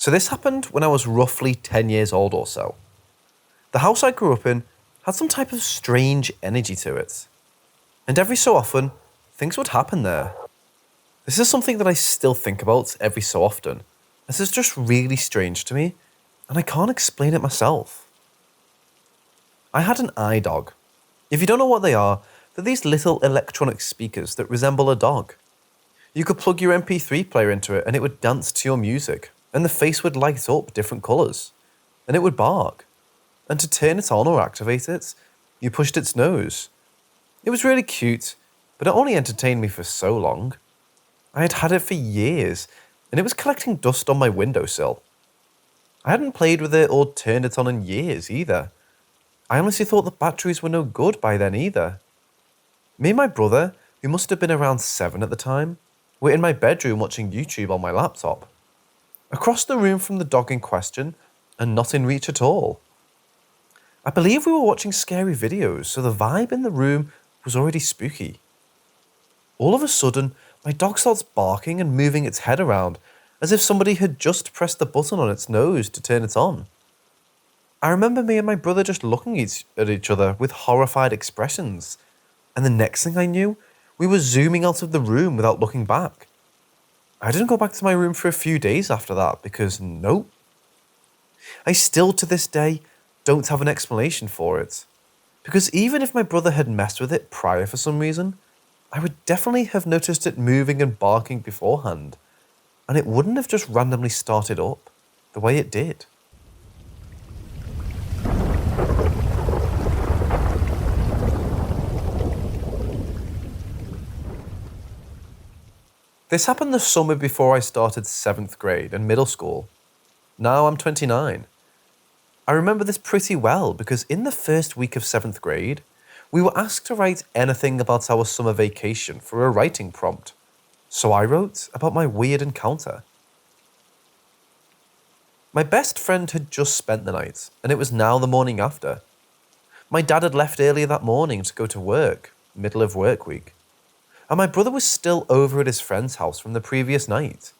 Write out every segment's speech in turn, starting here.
So this happened when I was roughly 10 years old or so. The house I grew up in had some type of strange energy to it. And every so often, things would happen there. This is something that I still think about every so often, as it's just really strange to me, and I can't explain it myself. I had an iDog. If you don't know what they are, they're these little electronic speakers that resemble a dog. You could plug your MP3 player into it and it would dance to your music, and the face would light up different colours, and it would bark. And to turn it on or activate it, you pushed its nose. It was really cute, but it only entertained me for so long. I had had it for years, and it was collecting dust on my windowsill. I hadn't played with it or turned it on in years either. I honestly thought the batteries were no good by then either. Me and my brother, who must have been around 7 at the time, were in my bedroom watching YouTube on my laptop. Across the room from the dog in question, and not in reach at all. I believe we were watching scary videos, so the vibe in the room was already spooky. All of a sudden, my dog starts barking and moving its head around, as if somebody had just pressed the button on its nose to turn it on. I remember me and my brother just looking at each other with horrified expressions, and the next thing I knew, we were zooming out of the room without looking back. I didn't go back to my room for a few days after that because nope. I still to this day don't have an explanation for it, because even if my brother had messed with it prior for some reason, I would definitely have noticed it moving and barking beforehand, and it wouldn't have just randomly started up the way it did. This happened the summer before I started 7th grade and middle school. Now I'm 29. I remember this pretty well because in the first week of 7th grade, we were asked to write anything about our summer vacation for a writing prompt. So I wrote about my weird encounter. My best friend had just spent the night, and it was now the morning after. My dad had left earlier that morning to go to work, middle of work week. And my brother was still over at his friend's house from the previous night.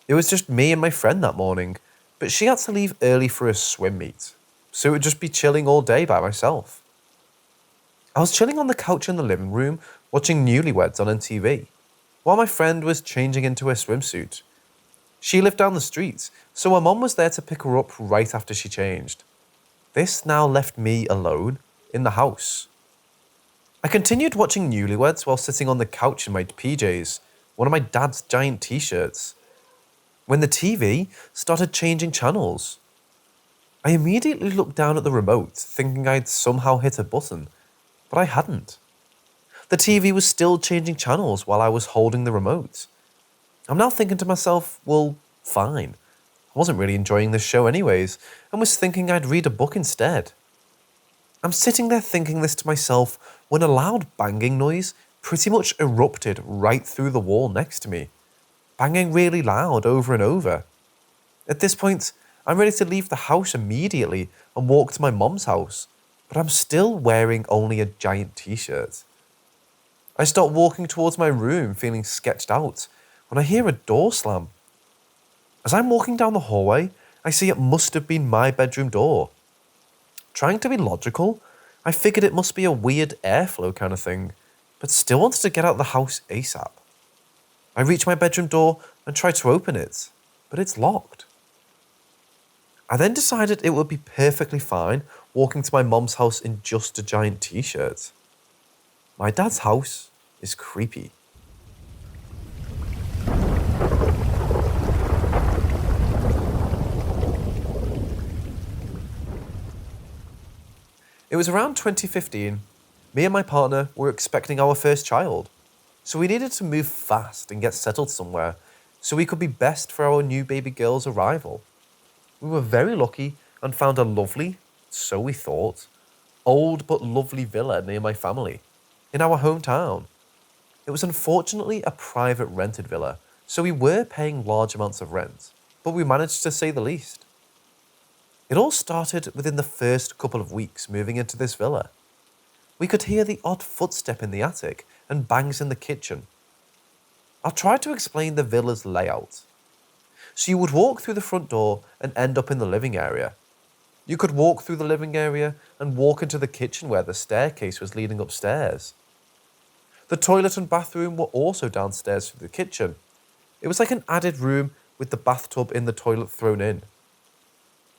It was just me and my friend that morning, but she had to leave early for a swim meet, so it would just be chilling all day by myself. I was chilling on the couch in the living room, watching Newlyweds on NTV, while my friend was changing into her swimsuit. She lived down the street, so her mom was there to pick her up right after she changed. This now left me alone in the house. I continued watching Newlyweds while sitting on the couch in my PJs, one of my dad's giant t-shirts, when the TV started changing channels. I immediately looked down at the remote, thinking I'd somehow hit a button, but I hadn't. The TV was still changing channels while I was holding the remote. I'm now thinking to myself, well, fine. I wasn't really enjoying this show anyways, and was thinking I'd read a book instead. I'm sitting there thinking this to myself when a loud banging noise pretty much erupted right through the wall next to me, banging really loud over and over. At this point, I'm ready to leave the house immediately and walk to my mom's house, but I'm still wearing only a giant t-shirt. I start walking towards my room feeling sketched out when I hear a door slam. As I'm walking down the hallway, I see it must have been my bedroom door. Trying to be logical, I figured it must be a weird airflow kind of thing, but still wanted to get out of the house ASAP. I reach my bedroom door and try to open it, but it's locked. I then decided it would be perfectly fine walking to my mom's house in just a giant t-shirt. My dad's house is creepy. It was around 2015. Me and my partner were expecting our first child, so we needed to move fast and get settled somewhere so we could be best for our new baby girl's arrival. We were very lucky and found a lovely, so we thought, old but lovely villa near my family, in our hometown. It was unfortunately a private rented villa, so we were paying large amounts of rent, but we managed to say the least. It all started within the first couple of weeks moving into this villa. We could hear the odd footstep in the attic and bangs in the kitchen. I'll try to explain the villa's layout. So you would walk through the front door and end up in the living area. You could walk through the living area and walk into the kitchen where the staircase was leading upstairs. The toilet and bathroom were also downstairs through the kitchen. It was like an added room with the bathtub in the toilet thrown in.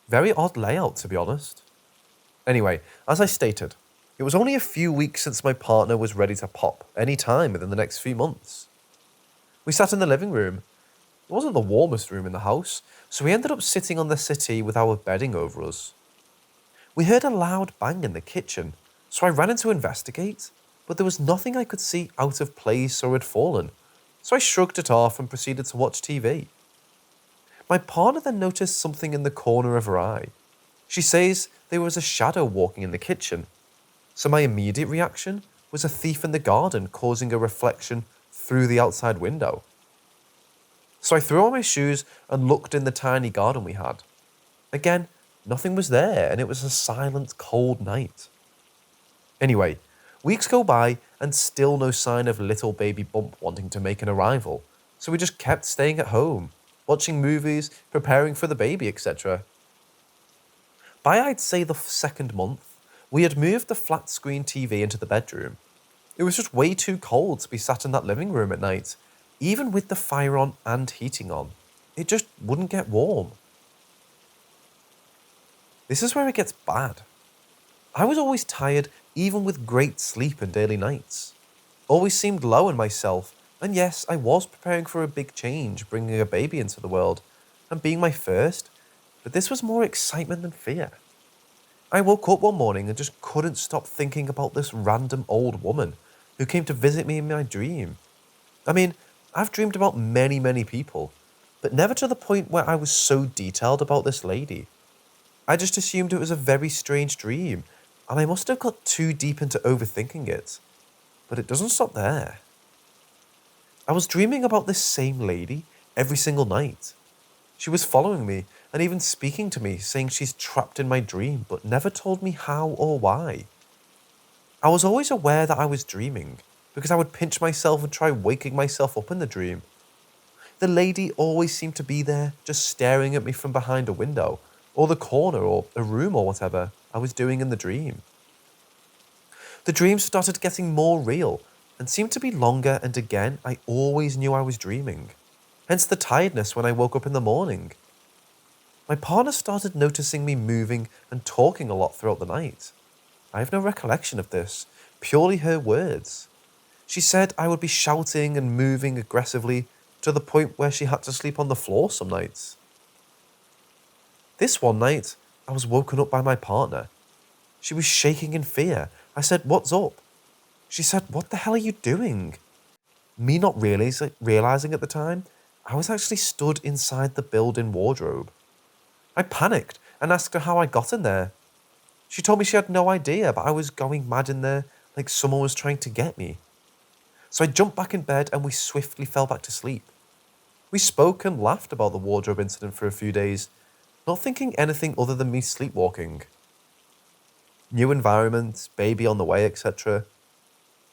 Very odd layout, to be honest. Anyway, as I stated, it was only a few weeks since my partner was ready to pop any time within the next few months. We sat in the living room. It wasn't the warmest room in the house, so we ended up sitting on the settee with our bedding over us. We heard a loud bang in the kitchen, so I ran in to investigate, but there was nothing I could see out of place or had fallen, so I shrugged it off and proceeded to watch TV. My partner then noticed something in the corner of her eye. She says there was a shadow walking in the kitchen, so my immediate reaction was a thief in the garden causing a reflection through the outside window. So I threw on my shoes and looked in the tiny garden we had. Again, nothing was there, and it was a silent, cold night. Anyway, weeks go by and still no sign of little baby Bump wanting to make an arrival, so we just kept staying at home, watching movies, preparing for the baby, etc. By I'd say the second month, we had moved the flat screen TV into the bedroom. It was just way too cold to be sat in that living room at night, even with the fire on and heating on. It just wouldn't get warm. This is where it gets bad. I was always tired, even with great sleep and early nights. Always seemed low in myself, and yes, I was preparing for a big change, bringing a baby into the world, and being my first, but this was more excitement than fear. I woke up one morning and just couldn't stop thinking about this random old woman who came to visit me in my dream. I mean, I've dreamed about many people, but never to the point where I was so detailed about this lady. I just assumed it was a very strange dream, and I must have got too deep into overthinking it. But it doesn't stop there. I was dreaming about this same lady every single night. She was following me and even speaking to me, saying she's trapped in my dream, but never told me how or why. I was always aware that I was dreaming, because I would pinch myself and try waking myself up in the dream. The lady always seemed to be there, just staring at me from behind a window, or the corner, or a room, or whatever I was doing in the dream. The dream started getting more real, and seemed to be longer, and again, I always knew I was dreaming. Hence the tiredness when I woke up in the morning. My partner started noticing me moving and talking a lot throughout the night. I have no recollection of this, purely her words. She said I would be shouting and moving aggressively to the point where she had to sleep on the floor some nights. This one night, I was woken up by my partner. She was shaking in fear. I said, "What's up?" She said, "What the hell are you doing?" Me not realizing at the time, I was actually stood inside the built-in wardrobe. I panicked and asked her how I got in there. She told me she had no idea, but I was going mad in there like someone was trying to get me. So I jumped back in bed and we swiftly fell back to sleep. We spoke and laughed about the wardrobe incident for a few days, not thinking anything other than me sleepwalking. New environment, baby on the way, etc.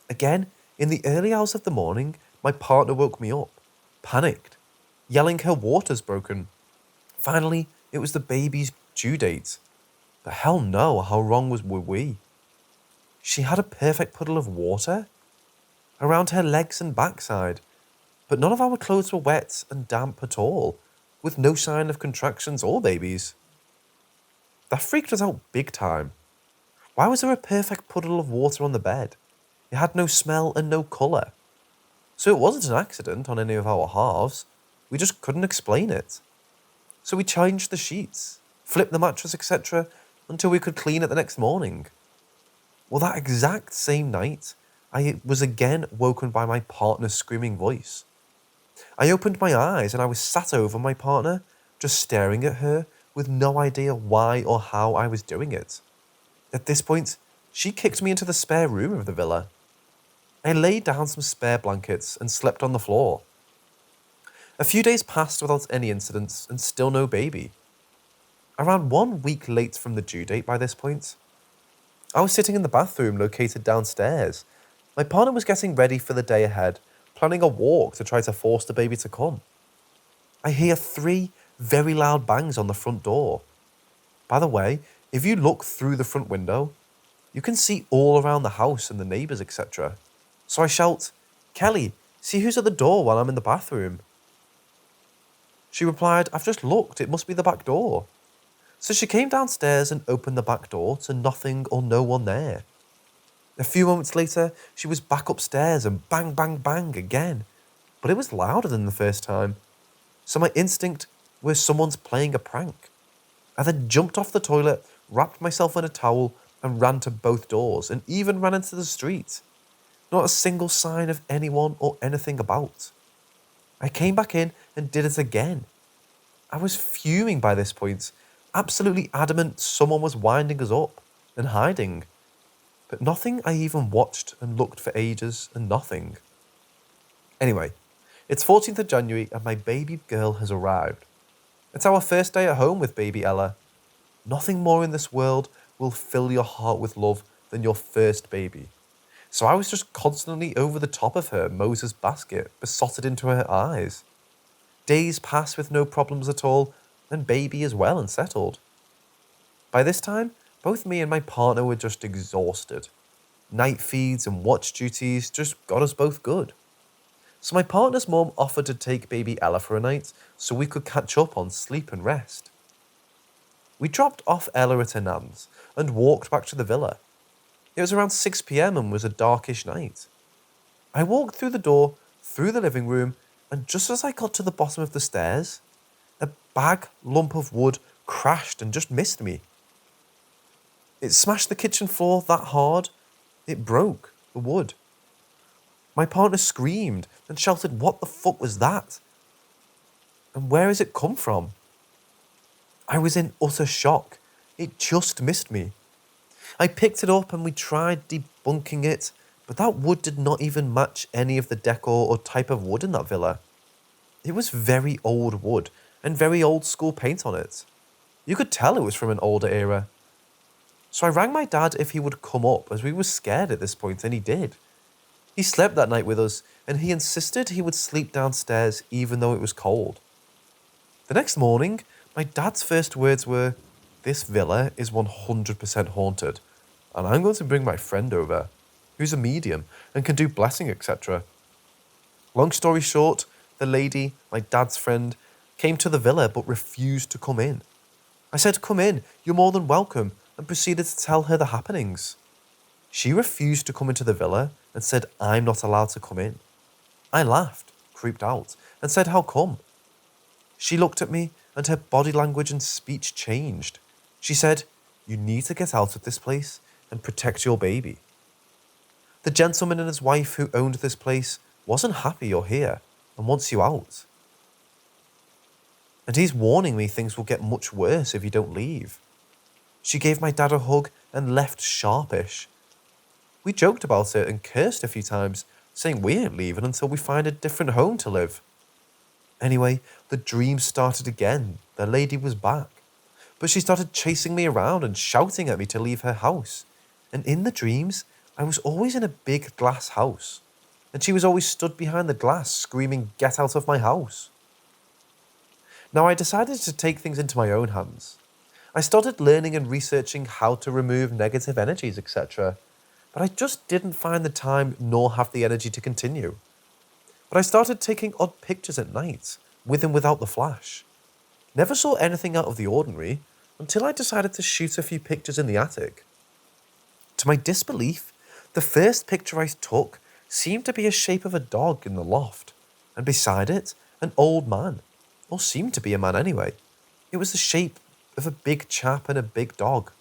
Again, in the early hours of the morning, my partner woke me up, panicked, yelling her water's broken. Finally, it was the baby's due date. But hell no, how wrong were we? She had a perfect puddle of water around her legs and backside, but none of our clothes were wet and damp at all, with no sign of contractions or babies. That freaked us out big time. Why was there a perfect puddle of water on the bed? It had no smell and no colour. So it wasn't an accident on any of our halves, we just couldn't explain it. So we changed the sheets, flipped the mattress, etc., until we could clean it the next morning. Well, that exact same night, I was again woken by my partner's screaming voice. I opened my eyes and I was sat over my partner, just staring at her with no idea why or how I was doing it. At this point, she kicked me into the spare room of the villa. I laid down some spare blankets and slept on the floor. A few days passed without any incidents and still no baby. Around 1 week late from the due date by this point, I was sitting in the bathroom located downstairs. My partner was getting ready for the day ahead, planning a walk to try to force the baby to come. I hear 3 very loud bangs on the front door. By the way, if you look through the front window, you can see all around the house and the neighbours, etc. So I shout, "Kelly, see who's at the door while I'm in the bathroom?" She replied, "I've just looked, it must be the back door." So she came downstairs and opened the back door to nothing or no one there. A few moments later, she was back upstairs and bang, bang, bang again. But it was louder than the first time. So my instinct was someone's playing a prank. I then jumped off the toilet, wrapped myself in a towel, and ran to both doors, and even ran into the street. Not a single sign of anyone or anything about. I came back in and did it again. I was fuming by this point, absolutely adamant someone was winding us up and hiding. But nothing. I even watched and looked for ages and nothing. Anyway, it's 14th of January and my baby girl has arrived. It's our first day at home with baby Ella. Nothing more in this world will fill your heart with love than your first baby. So I was just constantly over the top of her Moses basket, besotted into her eyes. Days pass with no problems at all, and baby is well and settled. By this time, both me and my partner were just exhausted. Night feeds and watch duties just got us both good. So my partner's mum offered to take baby Ella for a night so we could catch up on sleep and rest. We dropped off Ella at her nan's and walked back to the villa. It was around 6 p.m. and was a darkish night. I walked through the door, through the living room, and just as I got to the bottom of the stairs, a bag lump of wood crashed and just missed me. It smashed the kitchen floor that hard, it broke the wood. My partner screamed and shouted, "What the fuck was that? And where has it come from?" I was in utter shock. It just missed me. I picked it up and we tried debunking it, but that wood did not even match any of the decor or type of wood in that villa. It was very old wood and very old school paint on it. You could tell it was from an older era. So I rang my dad if he would come up, as we were scared at this point, and he did. He slept that night with us, and he insisted he would sleep downstairs even though it was cold. The next morning, my dad's first words were, "This villa is 100% haunted, and I'm going to bring my friend over, who's a medium and can do blessing, etc." Long story short, the lady, my dad's friend, came to the villa but refused to come in. I said, "Come in, you're more than welcome," and proceeded to tell her the happenings. She refused to come into the villa and said I'm not allowed to come in. I laughed, creeped out, and said, "How come?" She looked at me and her body language and speech changed. She said, "You need to get out of this place and protect your baby." The gentleman and his wife who owned this place wasn't happy you're here and wants you out. And he's warning me things will get much worse if you don't leave. She gave my dad a hug and left sharpish. We joked about it and cursed a few times, saying we ain't leaving until we find a different home to live. Anyway, the dream started again. The lady was back. But she started chasing me around and shouting at me to leave her house. And in the dreams, I was always in a big glass house. And she was always stood behind the glass screaming, "Get out of my house." Now I decided to take things into my own hands. I started learning and researching how to remove negative energies, etc. But I just didn't find the time nor have the energy to continue. But I started taking odd pictures at night, with and without the flash. Never saw anything out of the ordinary until I decided to shoot a few pictures in the attic. To my disbelief, the first picture I took seemed to be a shape of a dog in the loft, and beside it, an old man, or seemed to be a man anyway. It was the shape of a big chap and a big dog.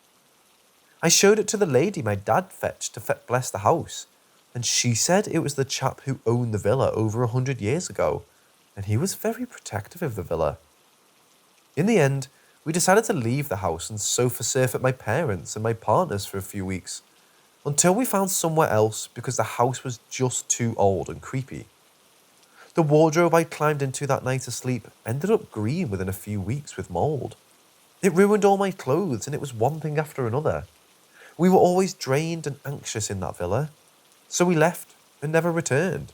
I showed it to the lady my dad fetched to bless the house, and she said it was the chap who owned the villa over 100 years ago, and he was very protective of the villa. In the end, we decided to leave the house and sofa surf at my parents' and my partner's for a few weeks, until we found somewhere else because the house was just too old and creepy. The wardrobe I climbed into that night to sleep ended up green within a few weeks with mould. It ruined all my clothes and it was one thing after another. We were always drained and anxious in that villa, so we left and never returned.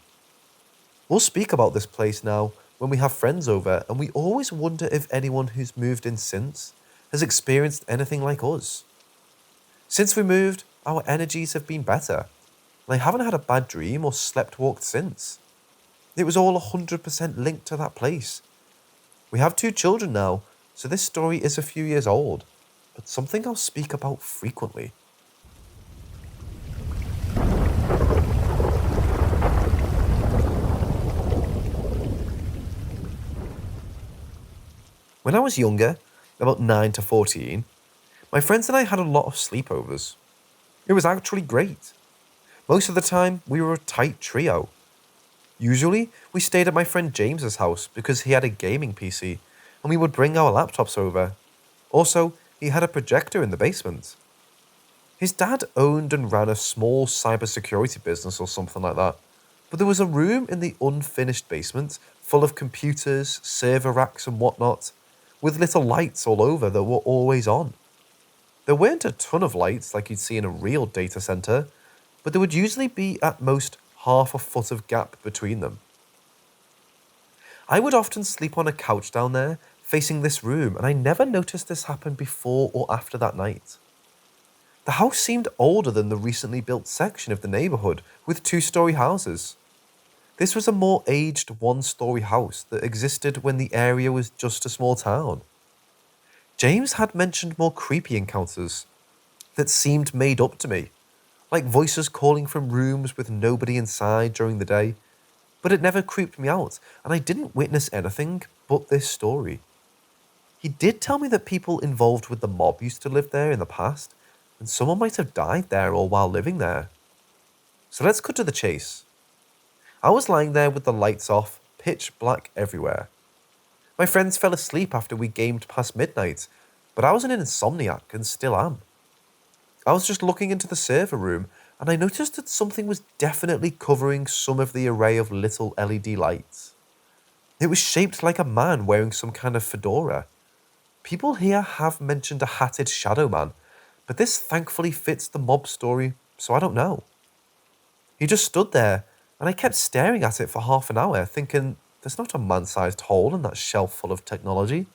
We'll speak about this place now, when we have friends over, and we always wonder if anyone who's moved in since has experienced anything like us. Since we moved, our energies have been better, and I haven't had a bad dream or slept-walked since. It was all 100% linked to that place. We have 2 children now, so this story is a few years old, but something I'll speak about frequently. When I was younger, about 9 to 14, my friends and I had a lot of sleepovers. It was actually great. Most of the time, we were a tight trio. Usually, we stayed at my friend James's house because he had a gaming PC, and we would bring our laptops over. Also, he had a projector in the basement. His dad owned and ran a small cybersecurity business or something like that, but there was a room in the unfinished basement full of computers, server racks and whatnot, with little lights all over that were always on. There weren't a ton of lights like you'd see in a real data center, but there would usually be at most half a foot of gap between them. I would often sleep on a couch down there, facing this room, and I never noticed this happen before or after that night. The house seemed older than the recently built section of the neighborhood, with 2-story houses. This was a more aged 1-story house that existed when the area was just a small town. James had mentioned more creepy encounters that seemed made up to me, like voices calling from rooms with nobody inside during the day, but it never creeped me out, and I didn't witness anything but this story. He did tell me that people involved with the mob used to live there in the past, and someone might have died there all while living there. So let's cut to the chase. I was lying there with the lights off, pitch black everywhere. My friends fell asleep after we gamed past midnight, but I was an insomniac and still am. I was just looking into the server room, and I noticed that something was definitely covering some of the array of little LED lights. It was shaped like a man wearing some kind of fedora. People here have mentioned a hatted shadow man, but this thankfully fits the mob story, so I don't know. He just stood there, and I kept staring at it for half an hour, thinking, there's not a man-sized hole in that shelf full of technology.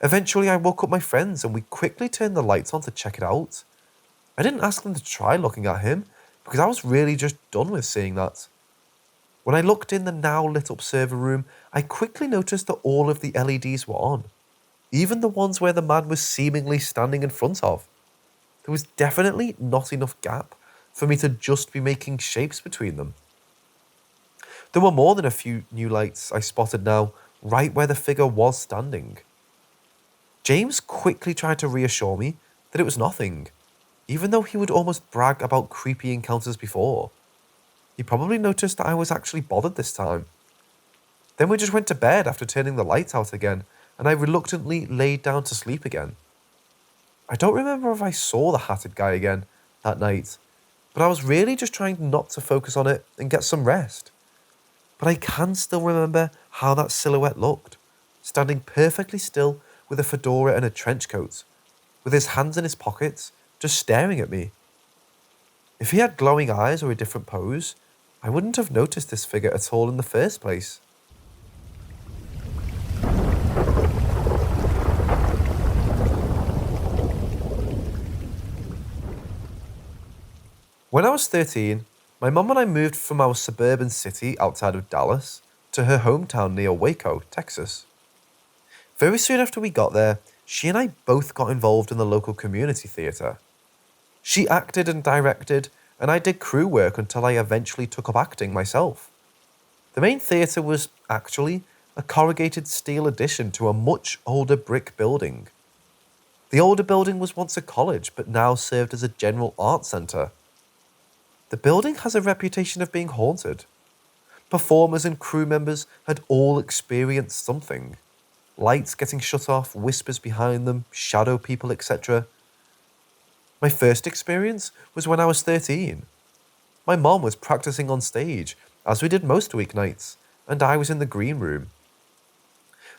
Eventually, I woke up my friends, and we quickly turned the lights on to check it out. I didn't ask them to try looking at him, because I was really just done with seeing that. When I looked in the now lit-up server room, I quickly noticed that all of the LEDs were on, even the ones where the man was seemingly standing in front of. There was definitely not enough gap for me to just be making shapes between them. There were more than a few new lights I spotted now, right where the figure was standing. James quickly tried to reassure me that it was nothing, even though he would almost brag about creepy encounters before. He probably noticed that I was actually bothered this time. Then we just went to bed after turning the lights out again, and I reluctantly laid down to sleep again. I don't remember if I saw the hatted guy again that night, but I was really just trying not to focus on it and get some rest. But I can still remember how that silhouette looked, standing perfectly still with a fedora and a trench coat, with his hands in his pockets, just staring at me. If he had glowing eyes or a different pose, I wouldn't have noticed this figure at all in the first place. When I was 13, my mum and I moved from our suburban city outside of Dallas to her hometown near Waco, Texas. Very soon after we got there, she and I both got involved in the local community theatre. She acted and directed, and I did crew work until I eventually took up acting myself. The main theatre was, actually, a corrugated steel addition to a much older brick building. The older building was once a college, but now served as a general art centre. The building has a reputation of being haunted. Performers and crew members had all experienced something. Lights getting shut off, whispers behind them, shadow people, etc. My first experience was when I was 13. My mom was practicing on stage, as we did most weeknights, and I was in the green room.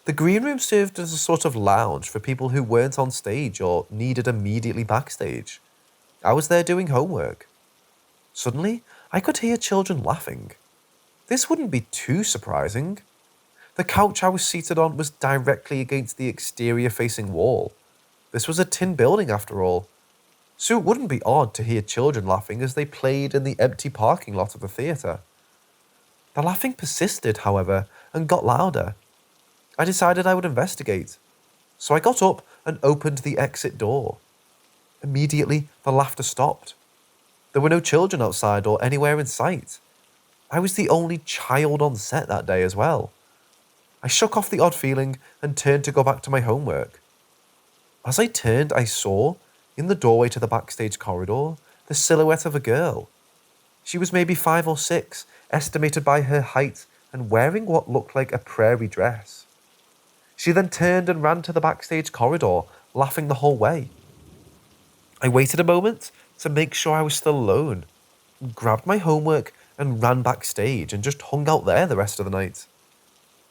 The green room served as a sort of lounge for people who weren't on stage or needed immediately backstage. I was there doing homework. Suddenly, I could hear children laughing. This wouldn't be too surprising. The couch I was seated on was directly against the exterior facing wall. This was a tin building after all, so it wouldn't be odd to hear children laughing as they played in the empty parking lot of the theatre. The laughing persisted, however, and got louder. I decided I would investigate, so I got up and opened the exit door. Immediately, the laughter stopped. There were no children outside or anywhere in sight. I was the only child on set that day as well. I shook off the odd feeling and turned to go back to my homework. As I turned, I saw, in the doorway to the backstage corridor, the silhouette of a girl. She was maybe 5 or 6, estimated by her height, and wearing what looked like a prairie dress. She then turned and ran to the backstage corridor, laughing the whole way. I waited a moment to make sure I was still alone, grabbed my homework and ran backstage and just hung out there the rest of the night.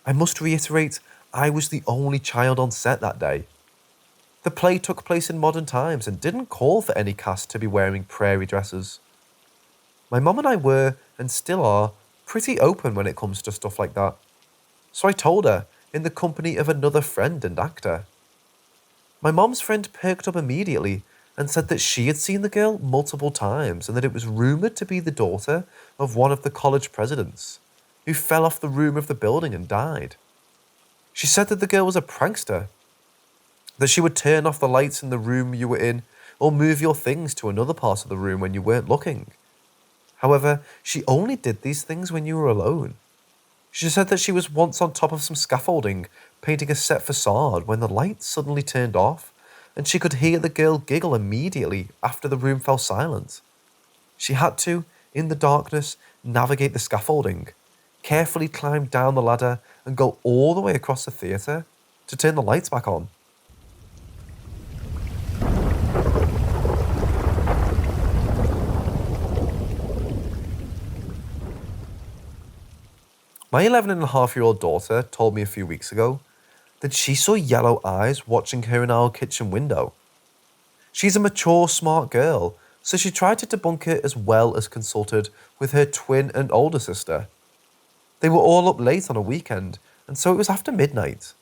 I must reiterate, I was the only child on set that day. The play took place in modern times and didn't call for any cast to be wearing prairie dresses. My mum and I were, and still are, pretty open when it comes to stuff like that. So I told her, in the company of another friend and actor. My mum's friend perked up immediately and said that she had seen the girl multiple times and that it was rumoured to be the daughter of one of the college presidents, who fell off the roof of the building and died. She said that the girl was a prankster, that she would turn off the lights in the room you were in or move your things to another part of the room when you weren't looking. However, she only did these things when you were alone. She said that she was once on top of some scaffolding, painting a set facade when the lights suddenly turned off, and she could hear the girl giggle immediately after the room fell silent. She had to, in the darkness, navigate the scaffolding, carefully climb down the ladder and go all the way across the theatre to turn the lights back on. My 11-and-a-half-year-old daughter told me a few weeks ago that she saw yellow eyes watching her in our kitchen window. She's a mature, smart girl, so she tried to debunk it as well as consulted with her twin and older sister. They were all up late on a weekend, and so it was after midnight.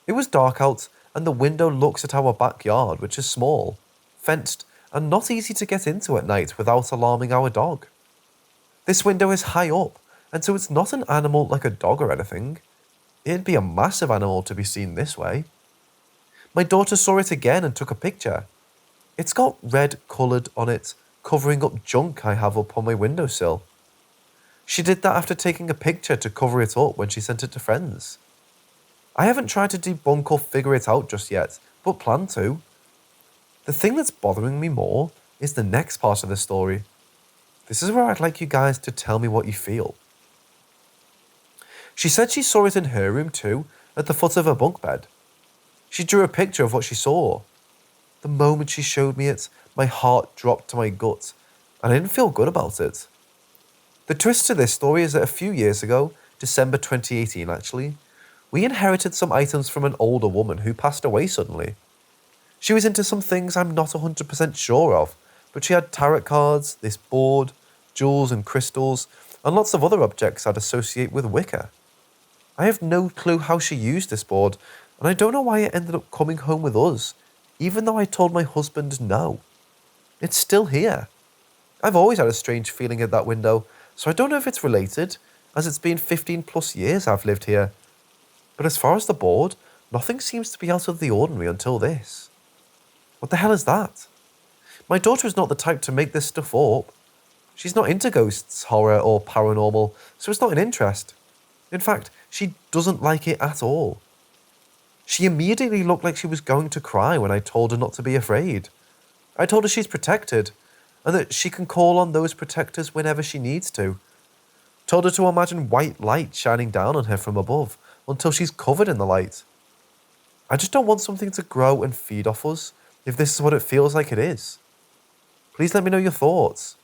It was dark out, and the window looks at our backyard, which is small, fenced, and not easy to get into at night without alarming our dog. This window is high up, and so it's not an animal like a dog or anything. It'd be a massive animal to be seen this way. My daughter saw it again and took a picture. It's got red coloured on it, covering up junk I have up on my windowsill. She did that after taking a picture to cover it up when she sent it to friends. I haven't tried to debunk or figure it out just yet, but plan to. The thing that's bothering me more is the next part of the story. This is where I'd like you guys to tell me what you feel. She said she saw it in her room too, at the foot of her bunk bed. She drew a picture of what she saw. The moment she showed me it, my heart dropped to my gut, and I didn't feel good about it. The twist to this story is that a few years ago, December 2018 actually, we inherited some items from an older woman who passed away suddenly. She was into some things I'm not 100% sure of, but she had tarot cards, this board, jewels and crystals, and lots of other objects I'd associate with Wicca. I have no clue how she used this board, and I don't know why it ended up coming home with us, even though I told my husband no. It's still here. I've always had a strange feeling at that window, so I don't know if it's related, as it's been 15 plus years I've lived here. But as far as the board, nothing seems to be out of the ordinary until this. What the hell is that? My daughter is not the type to make this stuff up. She's not into ghosts, horror, or paranormal, so it's not an interest. In fact, she doesn't like it at all. She immediately looked like she was going to cry when I told her not to be afraid. I told her she's protected, and that she can call on those protectors whenever she needs to. Told her to imagine white light shining down on her from above until she's covered in the light. I just don't want something to grow and feed off us if this is what it feels like it is. Please let me know your thoughts.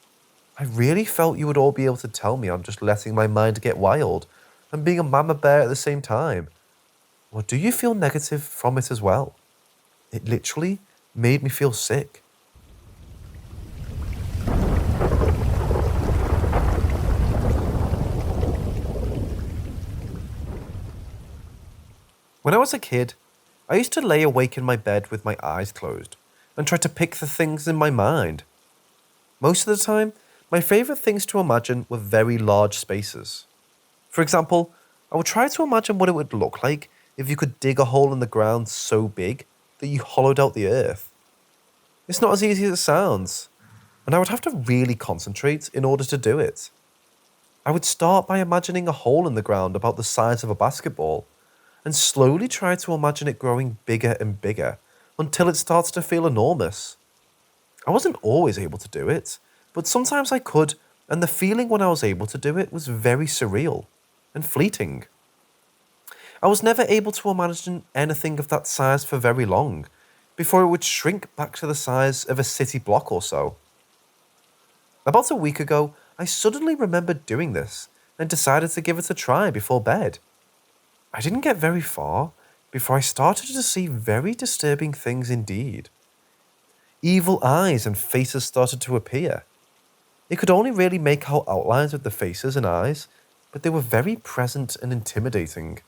I really felt you would all be able to tell me I'm just letting my mind get wild and being a mama bear at the same time. Or do you feel negative from it as well? It literally made me feel sick. When I was a kid, I used to lay awake in my bed with my eyes closed and try to pick the things in my mind. Most of the time, my favourite things to imagine were very large spaces. For example, I would try to imagine what it would look like if you could dig a hole in the ground so big that you hollowed out the earth. It's not as easy as it sounds, and I would have to really concentrate in order to do it. I would start by imagining a hole in the ground about the size of a basketball, and slowly try to imagine it growing bigger and bigger until it starts to feel enormous. I wasn't always able to do it, but sometimes I could, and the feeling when I was able to do it was very surreal and fleeting. I was never able to imagine anything of that size for very long, before it would shrink back to the size of a city block or so. About a week ago, I suddenly remembered doing this and decided to give it a try before bed. I didn't get very far before I started to see very disturbing things indeed. Evil eyes and faces started to appear. It could only really make out outlines of the faces and eyes, but they were very present and intimidating.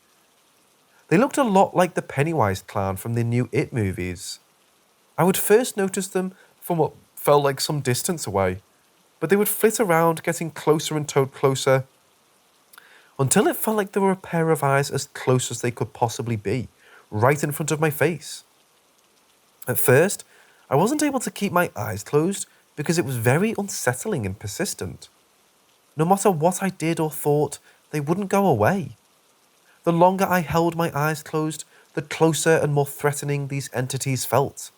They looked a lot like the Pennywise clown from the new It movies. I would first notice them from what felt like some distance away, but they would flit around, getting closer and closer, until it felt like there were a pair of eyes as close as they could possibly be, right in front of my face. At first, I wasn't able to keep my eyes closed because it was very unsettling and persistent. No matter what I did or thought, they wouldn't go away. The longer I held my eyes closed, the closer and more threatening these entities felt.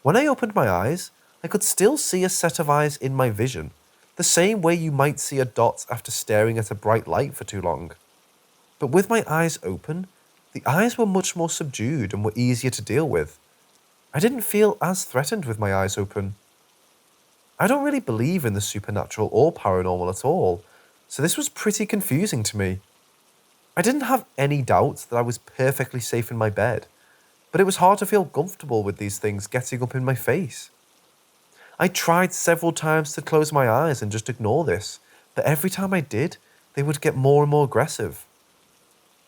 When I opened my eyes, I could still see a set of eyes in my vision, the same way you might see a dot after staring at a bright light for too long. But with my eyes open, the eyes were much more subdued and were easier to deal with. I didn't feel as threatened with my eyes open. I don't really believe in the supernatural or paranormal at all, so this was pretty confusing to me. I didn't have any doubt that I was perfectly safe in my bed, but it was hard to feel comfortable with these things getting up in my face. I tried several times to close my eyes and just ignore this, but every time I did, they would get more and more aggressive.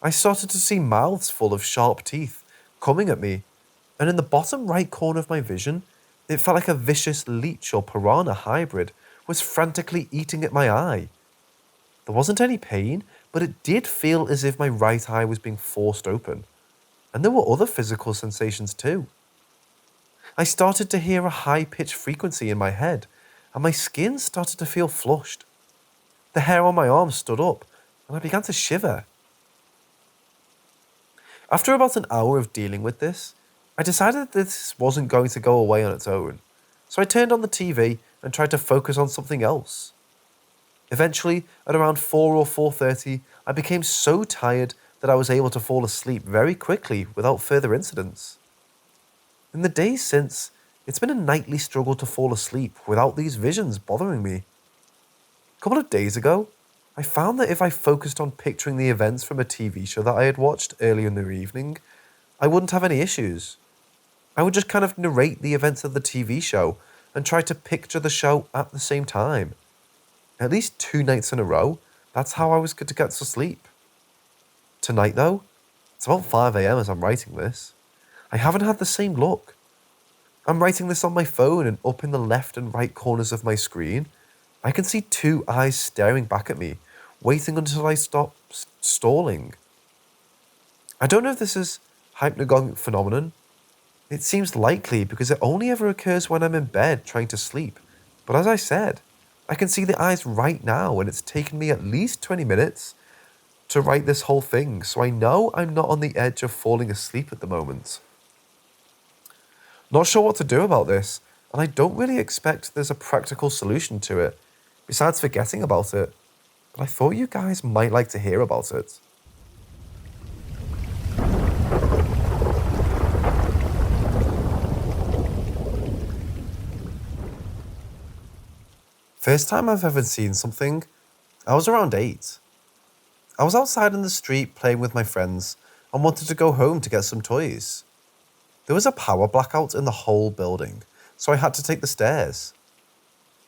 I started to see mouths full of sharp teeth coming at me, and in the bottom right corner of my vision, it felt like a vicious leech or piranha hybrid was frantically eating at my eye. There wasn't any pain, but it did feel as if my right eye was being forced open, and there were other physical sensations too. I started to hear a high-pitched frequency in my head, and my skin started to feel flushed. The hair on my arms stood up, and I began to shiver. After about an hour of dealing with this, I decided that this wasn't going to go away on its own, so I turned on the TV and tried to focus on something else. Eventually, at around 4 or 4:30, I became so tired that I was able to fall asleep very quickly without further incidents. In the days since, it's been a nightly struggle to fall asleep without these visions bothering me. A couple of days ago, I found that if I focused on picturing the events from a TV show that I had watched earlier in the evening, I wouldn't have any issues. I would just kind of narrate the events of the TV show and try to picture the show at the same time. At least 2 nights in a row, that's how I was good to get to sleep. Tonight though, it's about 5 AM as I'm writing this. I haven't had the same luck. I'm writing this on my phone, and up in the left and right corners of my screen, I can see 2 eyes staring back at me, waiting until I stop stalling. I don't know if this is hypnagogic phenomenon. It seems likely because it only ever occurs when I'm in bed trying to sleep. But as I said, I can see the eyes right now, and it's taken me at least 20 minutes to write this whole thing, so I know I'm not on the edge of falling asleep at the moment. Not sure what to do about this, and I don't really expect there's a practical solution to it, besides forgetting about it, but I thought you guys might like to hear about it. First time I've ever seen something, I was around 8. I was outside in the street playing with my friends and wanted to go home to get some toys. There was a power blackout in the whole building, so I had to take the stairs.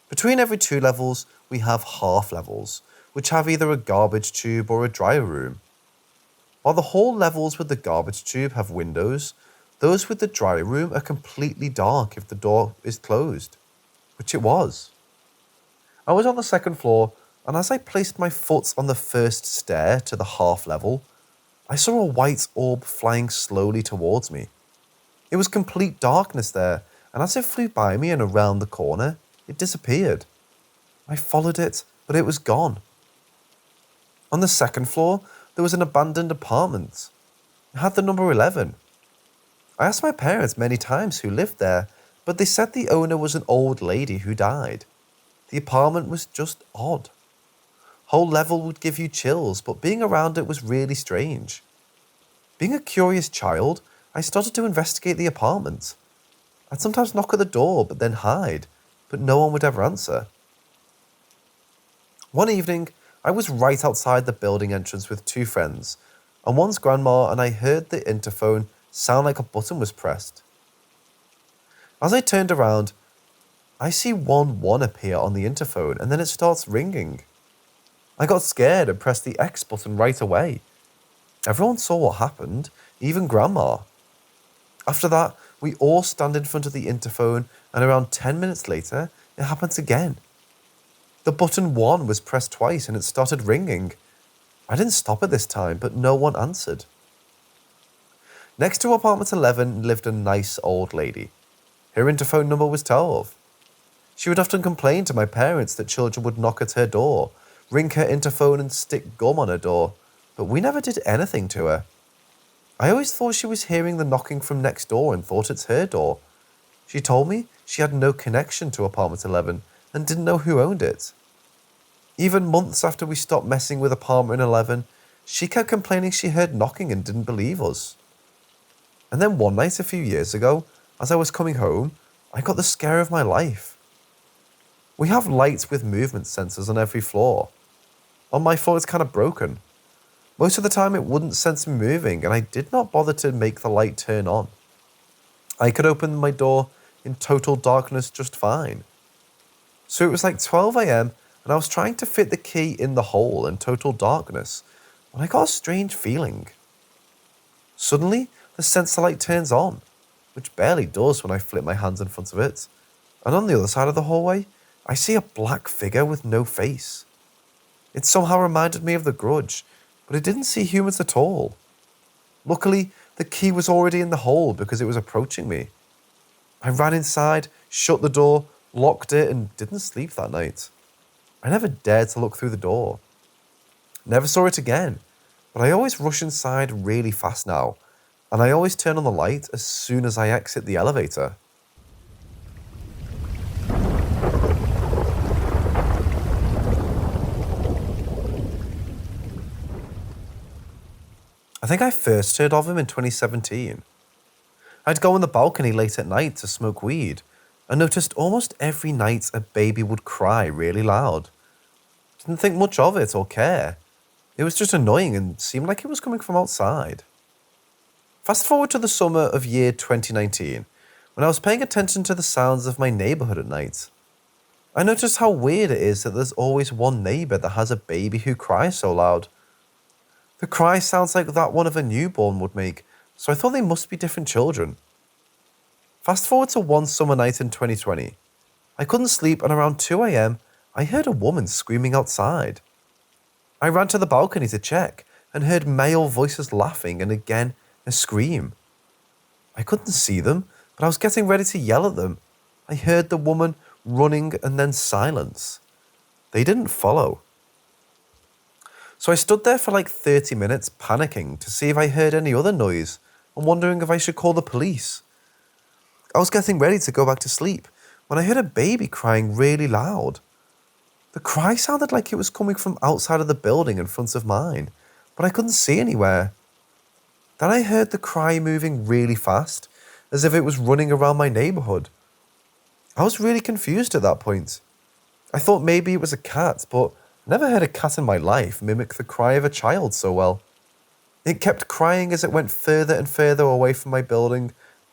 Between every 2 levels, we have half levels, which have either a garbage tube or a dryer room. While the hall levels with the garbage tube have windows, those with the dry room are completely dark if the door is closed, which it was. I was on the second floor, and as I placed my foot on the first stair to the half level, I saw a white orb flying slowly towards me. It was complete darkness there, and as it flew by me and around the corner, it disappeared. I followed it, but it was gone. On the second floor, there was an abandoned apartment. It had the number 11. I asked my parents many times who lived there, but they said the owner was an old lady who died. The apartment was just odd. Whole level would give you chills, but being around it was really strange. Being a curious child, I started to investigate the apartment. I'd sometimes knock at the door, but then hide, but no one would ever answer. One evening, I was right outside the building entrance with two friends, and one's grandma, and I heard the interphone sound like a button was pressed. As I turned around, I see 11 appear on the interphone, and then it starts ringing. I got scared and pressed the X button right away. Everyone saw what happened, even Grandma. After that, we all stand in front of the interphone, and around 10 minutes later, it happens again. The button 1 was pressed twice and it started ringing. I didn't stop it this time, but no one answered. Next to apartment 11 lived a nice old lady. Her interphone number was 12. She would often complain to my parents that children would knock at her door, ring her interphone and stick gum on her door, but we never did anything to her. I always thought she was hearing the knocking from next door and thought it's her door. She told me she had no connection to apartment 11 and didn't know who owned it. Even months after we stopped messing with apartment 11, she kept complaining she heard knocking and didn't believe us. And then one night a few years ago, as I was coming home, I got the scare of my life. We have lights with movement sensors on every floor. On my floor it's kind of broken. Most of the time it wouldn't sense me moving, and I did not bother to make the light turn on. I could open my door in total darkness just fine. So it was like 12 a.m. and I was trying to fit the key in the hole in total darkness when I got a strange feeling. Suddenly, the sensor light turns on, which barely does when I flip my hands in front of it, and on the other side of the hallway, I see a black figure with no face. It somehow reminded me of The Grudge, but it didn't see humans at all. Luckily, the key was already in the hole because it was approaching me. I ran inside, shut the door, locked it, and didn't sleep that night. I never dared to look through the door. Never saw it again, but I always rush inside really fast now, and I always turn on the light as soon as I exit the elevator. I think I first heard of him in 2017. I'd go on the balcony late at night to smoke weed, and noticed almost every night a baby would cry really loud. Didn't think much of it or care. It was just annoying and seemed like it was coming from outside. Fast forward to the summer of year 2019, when I was paying attention to the sounds of my neighborhood at night. I noticed how weird it is that there's always one neighbor that has a baby who cries so loud. The cry sounds like that one of a newborn would make, so I thought they must be different children. Fast forward to one summer night in 2020. I couldn't sleep, and around 2 a.m, I heard a woman screaming outside. I ran to the balcony to check and heard male voices laughing and again a scream. I couldn't see them, but I was getting ready to yell at them. I heard the woman running and then silence. They didn't follow. So I stood there for like 30 minutes panicking to see if I heard any other noise and wondering if I should call the police. I was getting ready to go back to sleep when I heard a baby crying really loud. The cry sounded like it was coming from outside of the building in front of mine, but I couldn't see anywhere. Then I heard the cry moving really fast, as if it was running around my neighborhood. I was really confused at that point. I thought maybe it was a cat, but never heard a cat in my life mimic the cry of a child so well. It kept crying as it went further and further away from my building,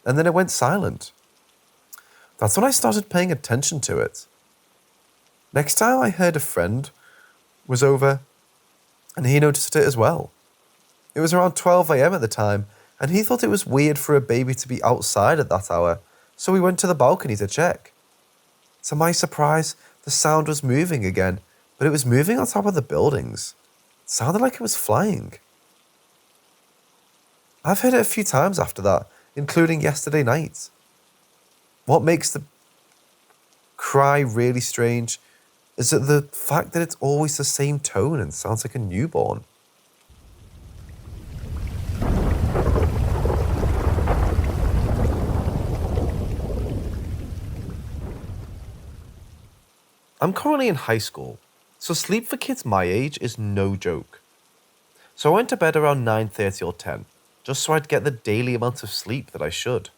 and then it went silent. That's when I started paying attention to it. Next time I heard a friend was over, and he noticed it as well. It was around 12 a.m. at the time, and he thought it was weird for a baby to be outside at that hour, so we went to the balcony to check. To my surprise, the sound was moving again, but it was moving on top of the buildings. It sounded like it was flying. I've heard it a few times after that, including yesterday night. What makes the cry really strange is that the fact that it's always the same tone and sounds like a newborn. I'm currently in high school, so sleep for kids my age is no joke. So I went to bed around 9:30 or 10, just so I'd get the daily amount of sleep that I should.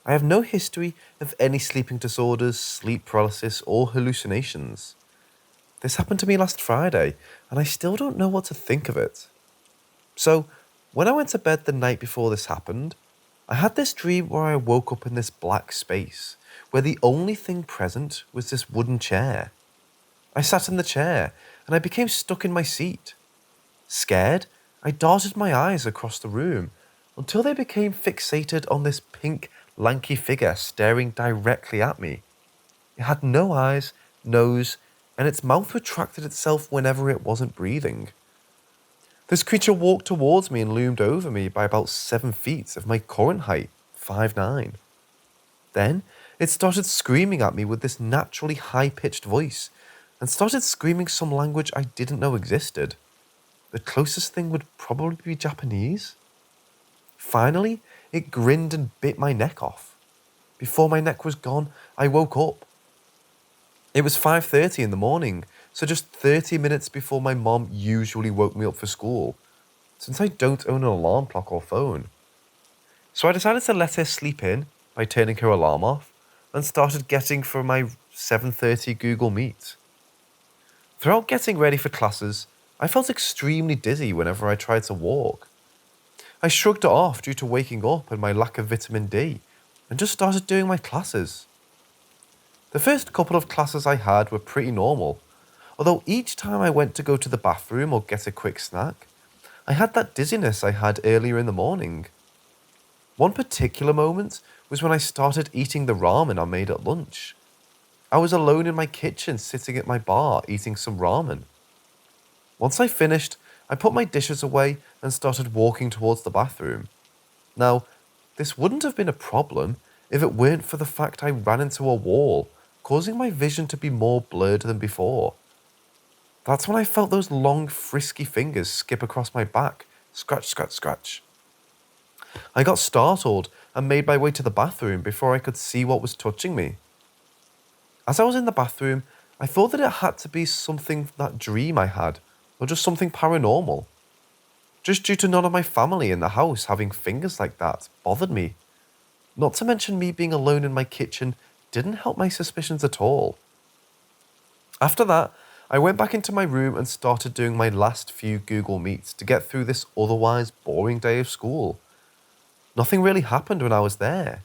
I have no history of any sleeping disorders, sleep paralysis, or hallucinations. This happened to me last Friday, and I still don't know what to think of it. So, when I went to bed the night before this happened, I had this dream where I woke up in this black space, where the only thing present was this wooden chair. I sat in the chair, and I became stuck in my seat. Scared, I darted my eyes across the room until they became fixated on this pink, lanky figure staring directly at me. It had no eyes, nose, and its mouth retracted itself whenever it wasn't breathing. This creature walked towards me and loomed over me by about 7 feet of my current height, 5'9". Then, it started screaming at me with this naturally high-pitched voice, and started screaming some language I didn't know existed. The closest thing would probably be Japanese. Finally, it grinned and bit my neck off. Before my neck was gone, I woke up. It was 5:30 in the morning, so just 30 minutes before my mom usually woke me up for school, since I don't own an alarm clock or phone. So I decided to let her sleep in by turning her alarm off, and started getting for my 7:30 Google Meet. Throughout getting ready for classes, I felt extremely dizzy whenever I tried to walk. I shrugged it off due to waking up and my lack of vitamin D, and just started doing my classes. The first couple of classes I had were pretty normal, although each time I went to go to the bathroom or get a quick snack, I had that dizziness I had earlier in the morning. One particular moment was when I started eating the ramen I made at lunch. I was alone in my kitchen sitting at my bar eating some ramen. Once I finished, I put my dishes away and started walking towards the bathroom. Now, this wouldn't have been a problem if it weren't for the fact I ran into a wall, causing my vision to be more blurred than before. That's when I felt those long, frisky fingers skip across my back, scratch, scratch, scratch. I got startled and made my way to the bathroom before I could see what was touching me. As I was in the bathroom, I thought that it had to be something that dream I had, or just something paranormal. Just due to none of my family in the house having fingers like that bothered me. Not to mention me being alone in my kitchen didn't help my suspicions at all. After that, I went back into my room and started doing my last few Google Meets to get through this otherwise boring day of school. Nothing really happened when I was there.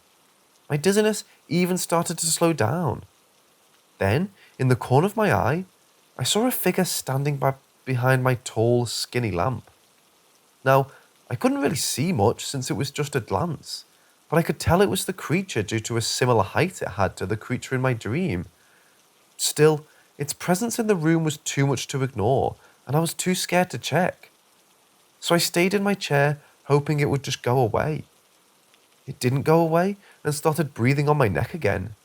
My dizziness even started to slow down. Then, in the corner of my eye, I saw a figure standing behind my tall, skinny lamp. Now, I couldn't really see much since it was just a glance, but I could tell it was the creature due to a similar height it had to the creature in my dream. Still, its presence in the room was too much to ignore, and I was too scared to check. So I stayed in my chair, hoping it would just go away. It didn't go away and started breathing on my neck again.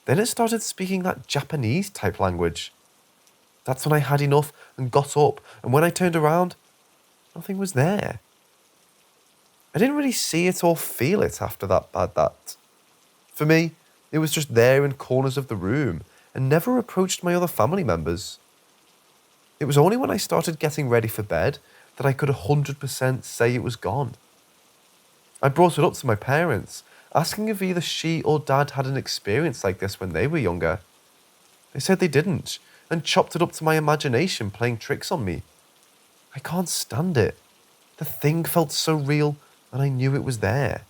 Then it started speaking that Japanese type language. That's when I had enough and got up, and when I turned around, nothing was there. I didn't really see it or feel it after that. For me, it was just there in corners of the room and never approached my other family members. It was only when I started getting ready for bed that I could 100% say it was gone. I brought it up to my parents, asking if either she or dad had an experience like this when they were younger. They said they didn't, and chopped it up to my imagination playing tricks on me. I can't stand it. The thing felt so real, and I knew it was there.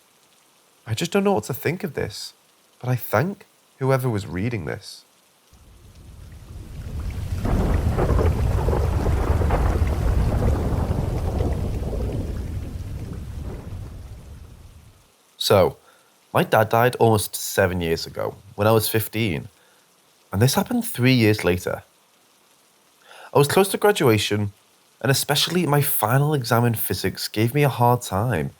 I just don't know what to think of this, but I thank whoever was reading this. So, my dad died almost 7 years ago when I was 15, and this happened 3 years later. I was close to graduation, and especially my final exam in physics gave me a hard time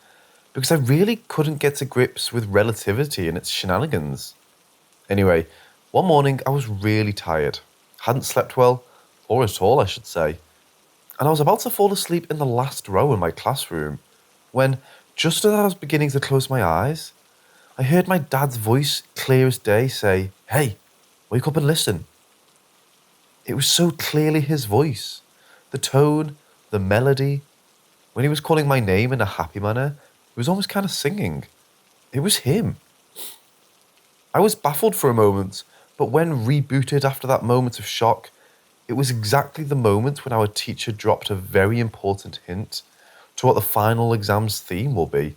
because I really couldn't get to grips with relativity and its shenanigans. Anyway, one morning I was really tired, hadn't slept well, or at all, I should say, and I was about to fall asleep in the last row in my classroom when, just as I was beginning to close my eyes, I heard my dad's voice clear as day say, "Hey, wake up and listen." It was so clearly his voice. The tone, the melody. When he was calling my name in a happy manner, he was almost kind of singing. It was him. I was baffled for a moment, but when rebooted after that moment of shock, it was exactly the moment when our teacher dropped a very important hint to what the final exam's theme will be.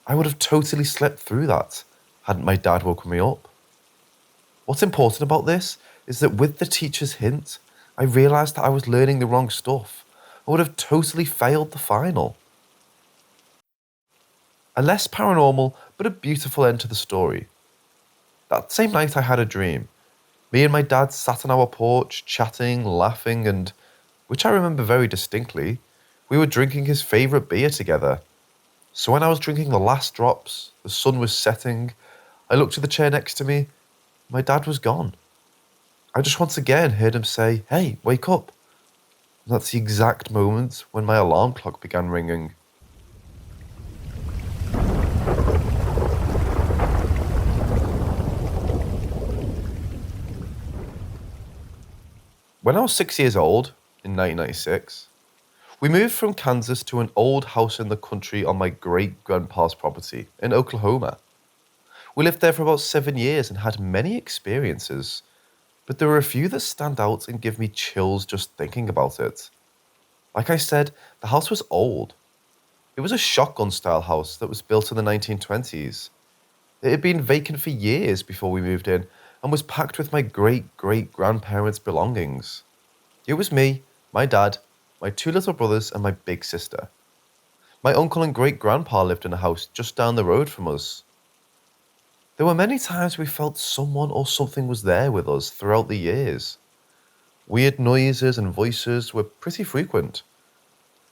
I would have totally slept through that hadn't my dad woken me up. What's important about this is that with the teacher's hint, I realised that I was learning the wrong stuff. I would have totally failed the final. A less paranormal, but a beautiful end to the story. That same night I had a dream. Me and my dad sat on our porch, chatting, laughing, and, which I remember very distinctly, we were drinking his favourite beer together. So when I was drinking the last drops, the sun was setting, I looked at the chair next to me, my dad was gone. I just once again heard him say, "Hey, wake up." And that's the exact moment when my alarm clock began ringing. When I was 6 years old, in 1996, we moved from Kansas to an old house in the country on my great-grandpa's property in Oklahoma. We lived there for about 7 years and had many experiences, but there were a few that stand out and give me chills just thinking about it. Like I said, the house was old. It was a shotgun-style house that was built in the 1920s. It had been vacant for years before we moved in and was packed with my great-great-grandparents' belongings. It was me, my dad, my two little brothers, and my big sister. My uncle and great-grandpa lived in a house just down the road from us. There were many times we felt someone or something was there with us throughout the years. Weird noises and voices were pretty frequent.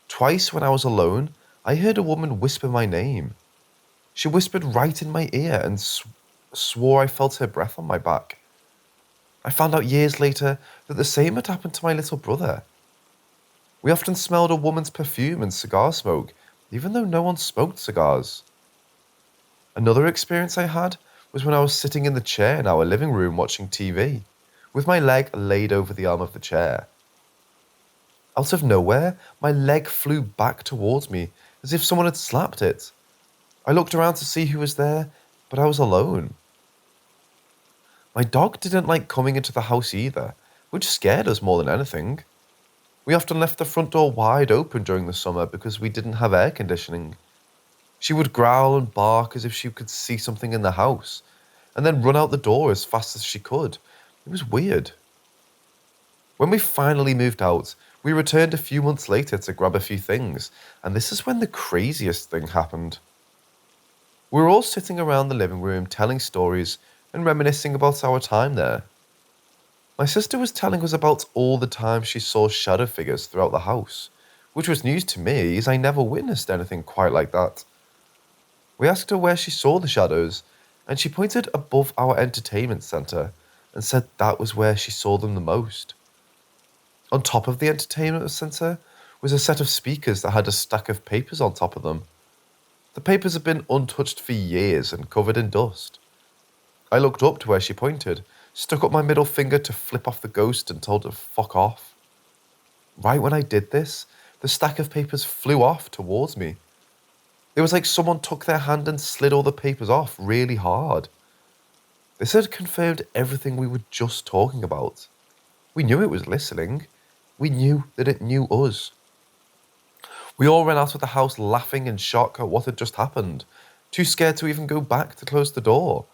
Twice when I was alone, I heard a woman whisper my name. She whispered right in my ear and swore I felt her breath on my back. I found out years later that the same had happened to my little brother. We often smelled a woman's perfume and cigar smoke, even though no one smoked cigars. Another experience I had was when I was sitting in the chair in our living room watching TV, with my leg laid over the arm of the chair. Out of nowhere, my leg flew back towards me as if someone had slapped it. I looked around to see who was there, but I was alone. My dog didn't like coming into the house either, which scared us more than anything. We often left the front door wide open during the summer because we didn't have air conditioning. She would growl and bark as if she could see something in the house, and then run out the door as fast as she could. It was weird. When we finally moved out, we returned a few months later to grab a few things, and this is when the craziest thing happened. We were all sitting around the living room telling stories and reminiscing about our time there. My sister was telling us about all the times she saw shadow figures throughout the house, which was news to me as I never witnessed anything quite like that. We asked her where she saw the shadows, and she pointed above our entertainment centre and said that was where she saw them the most. On top of the entertainment centre was a set of speakers that had a stack of papers on top of them. The papers had been untouched for years and covered in dust. I looked up to where she pointed, stuck up my middle finger to flip off the ghost and told her to fuck off. Right when I did this, the stack of papers flew off towards me. It was like someone took their hand and slid all the papers off really hard. This had confirmed everything we were just talking about. We knew it was listening. We knew that it knew us. We all ran out of the house laughing in shock at what had just happened, too scared to even go back to close the door.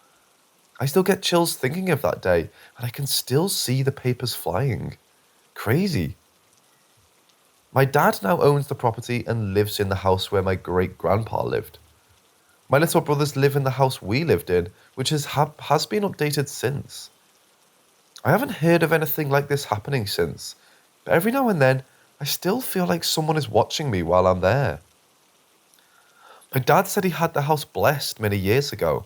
I still get chills thinking of that day, and I can still see the papers flying. Crazy. My dad now owns the property and lives in the house where my great-grandpa lived. My little brothers live in the house we lived in, which has been updated since. I haven't heard of anything like this happening since, but every now and then I still feel like someone is watching me while I'm there. My dad said he had the house blessed many years ago.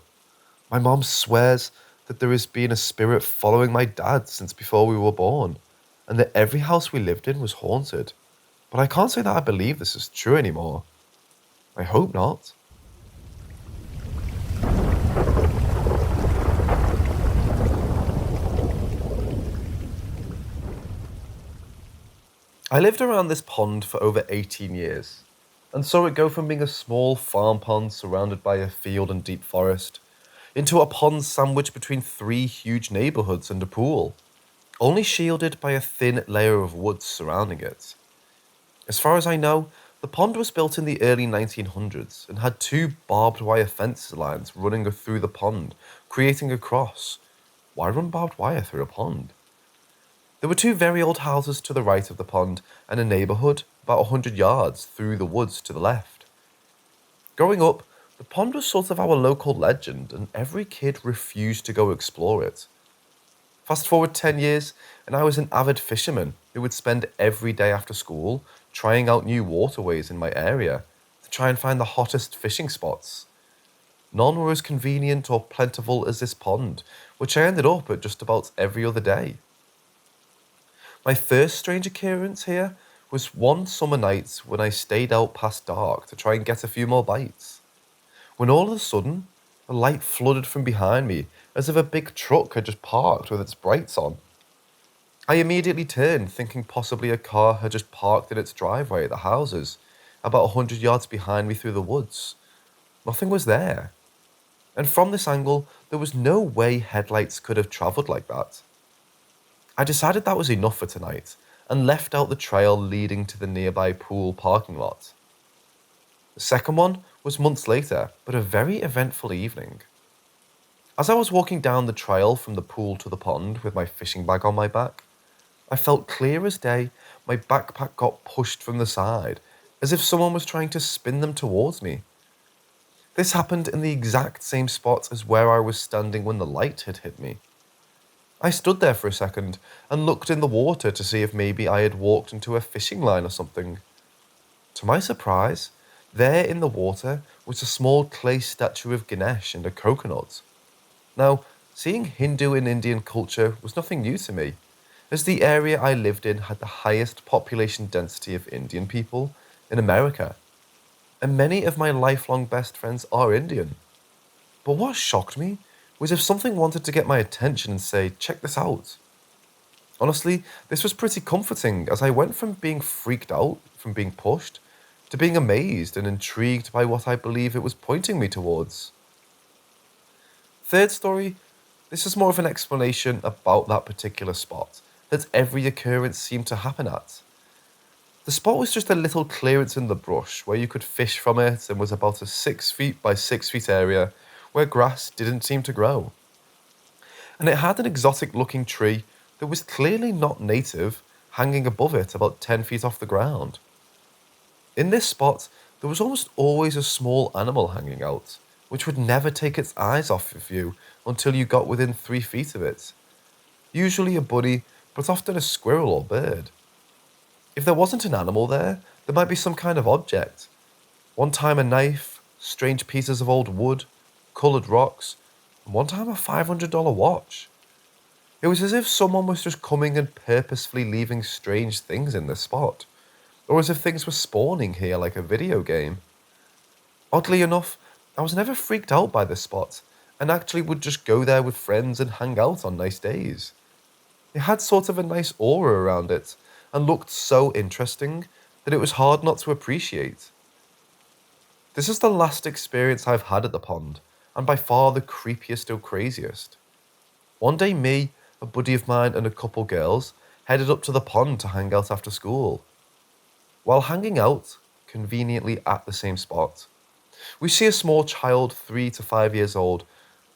My mom swears that there has been a spirit following my dad since before we were born, and that every house we lived in was haunted. But I can't say that I believe this is true anymore. I hope not. I lived around this pond for over 18 years, and saw it go from being a small farm pond surrounded by a field and deep forest, into a pond sandwiched between three huge neighbourhoods and a pool, only shielded by a thin layer of woods surrounding it. As far as I know, the pond was built in the early 1900s and had two barbed wire fence lines running through the pond, creating a cross. Why run barbed wire through a pond? There were two very old houses to the right of the pond and a neighbourhood about 100 yards through the woods to the left. Growing up, the pond was sort of our local legend and every kid refused to go explore it. Fast forward 10 years, and I was an avid fisherman who would spend every day after school trying out new waterways in my area to try and find the hottest fishing spots. None were as convenient or plentiful as this pond, which I ended up at just about every other day. My first strange occurrence here was one summer night when I stayed out past dark to try and get a few more bites. When all of a sudden, a light flooded from behind me as if a big truck had just parked with its brights on. I immediately turned, thinking possibly a car had just parked in its driveway at the houses, about 100 yards behind me through the woods. Nothing was there. And from this angle, there was no way headlights could have travelled like that. I decided that was enough for tonight and left out the trail leading to the nearby pool parking lot. The second one was months later, but a very eventful evening. As I was walking down the trail from the pool to the pond with my fishing bag on my back, I felt clear as day my backpack got pushed from the side, as if someone was trying to spin them towards me. This happened in the exact same spot as where I was standing when the light had hit me. I stood there for a second and looked in the water to see if maybe I had walked into a fishing line or something. To my surprise, there in the water was a small clay statue of Ganesh and a coconut. Now, seeing Hindu and Indian culture was nothing new to me, as the area I lived in had the highest population density of Indian people in America, and many of my lifelong best friends are Indian. But what shocked me was if something wanted to get my attention and say, check this out. Honestly, this was pretty comforting as I went from being freaked out, from being pushed, to being amazed and intrigued by what I believe it was pointing me towards. Third story, this is more of an explanation about that particular spot that every occurrence seemed to happen at. The spot was just a little clearance in the brush where you could fish from it and was about a 6 feet by 6 feet area where grass didn't seem to grow. And it had an exotic looking tree that was clearly not native hanging above it about 10 feet off the ground. In this spot, there was almost always a small animal hanging out, which would never take its eyes off of you until you got within 3 feet of it. Usually a bunny, but often a squirrel or bird. If there wasn't an animal there might be some kind of object. One time a knife, strange pieces of old wood, coloured rocks, and one time a $500 watch. It was as if someone was just coming and purposefully leaving strange things in this spot, or as if things were spawning here like a video game. Oddly enough, I was never freaked out by this spot, and actually would just go there with friends and hang out on nice days. It had sort of a nice aura around it, and looked so interesting that it was hard not to appreciate. This is the last experience I've had at the pond, and by far the creepiest or craziest. One day me, a buddy of mine and a couple girls headed up to the pond to hang out after school. While hanging out, conveniently at the same spot, we see a small child 3 to 5 years old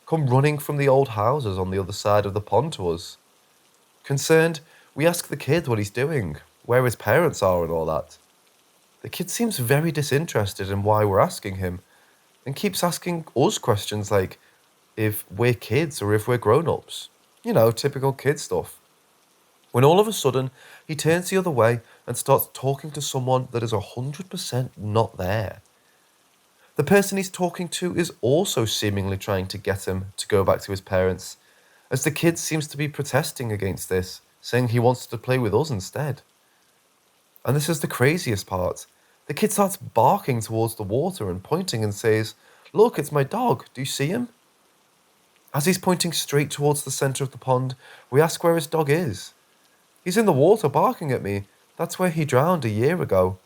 come running from the old houses on the other side of the pond to us. Concerned, we ask the kid what he's doing, where his parents are and all that. The kid seems very disinterested in why we're asking him, and keeps asking us questions like if we're kids or if we're grown ups. Typical kid stuff. When all of a sudden, he turns the other way and starts talking to someone that is 100% not there. The person he's talking to is also seemingly trying to get him to go back to his parents, as the kid seems to be protesting against this, saying he wants to play with us instead. And this is the craziest part. The kid starts barking towards the water and pointing and says, "Look, it's my dog. Do you see him?" As he's pointing straight towards the centre of the pond, we ask where his dog is. "He's in the water barking at me. That's where he drowned a year ago."